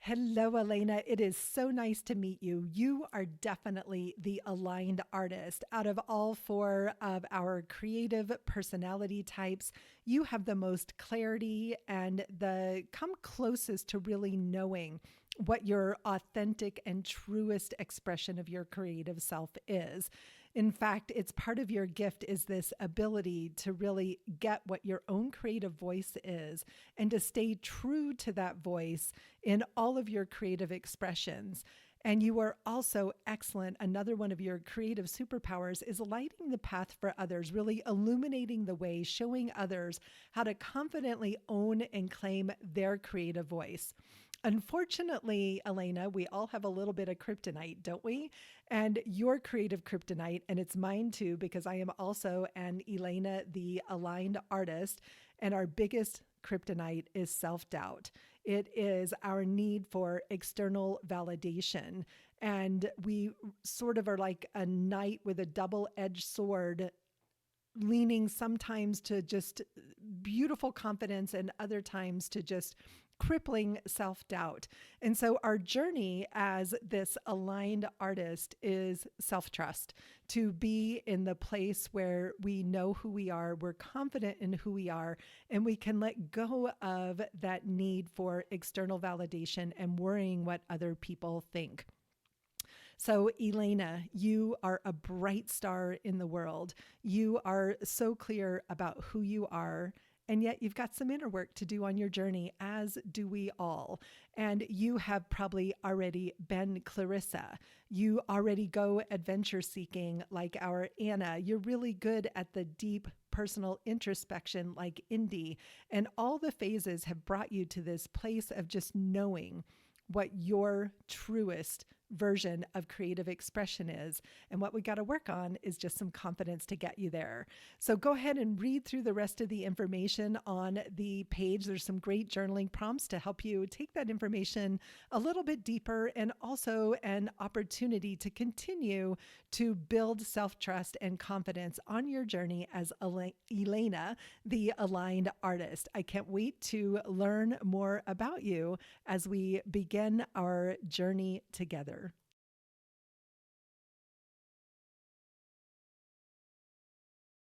Hello, Elaina. It is so nice to meet you. You are definitely the aligned artist. Out of all four of our creative personality types, you have the most clarity and the come closest to really knowing what your authentic and truest expression of your creative self is. In fact, it's part of your gift is this ability to really get what your own creative voice is and to stay true to that voice in all of your creative expressions. And you are also excellent. Another one of your creative superpowers is lighting the path for others, really illuminating the way, showing others how to confidently own and claim their creative voice. Unfortunately, Elaina, we all have a little bit of kryptonite, don't we? And your creative kryptonite, and it's mine too, because I am also an Elaina, the aligned artist, and our biggest kryptonite is self doubt. It is our need for external validation. And we sort of are like a knight with a double edged sword, leaning sometimes to just beautiful confidence and other times to just crippling self doubt. And so, our journey as this aligned artist is self trust, to be in the place where we know who we are, we're confident in who we are, and we can let go of that need for external validation and worrying what other people think. So, Elaina, you are a bright star in the world. You are so clear about who you are. And yet, you've got some inner work to do on your journey, as do we all. And you have probably already been Clarissa. You already go adventure seeking like our Anna. You're really good at the deep personal introspection like Indy. And all the phases have brought you to this place of just knowing what your truest version of creative expression is. And what we got to work on is just some confidence to get you there. So go ahead and read through the rest of the information on the page. There's some great journaling prompts to help you take that information a little bit deeper, and also an opportunity to continue to build self-trust and confidence on your journey as Elaina, the aligned artist. I can't wait to learn more about you as we begin our journey together.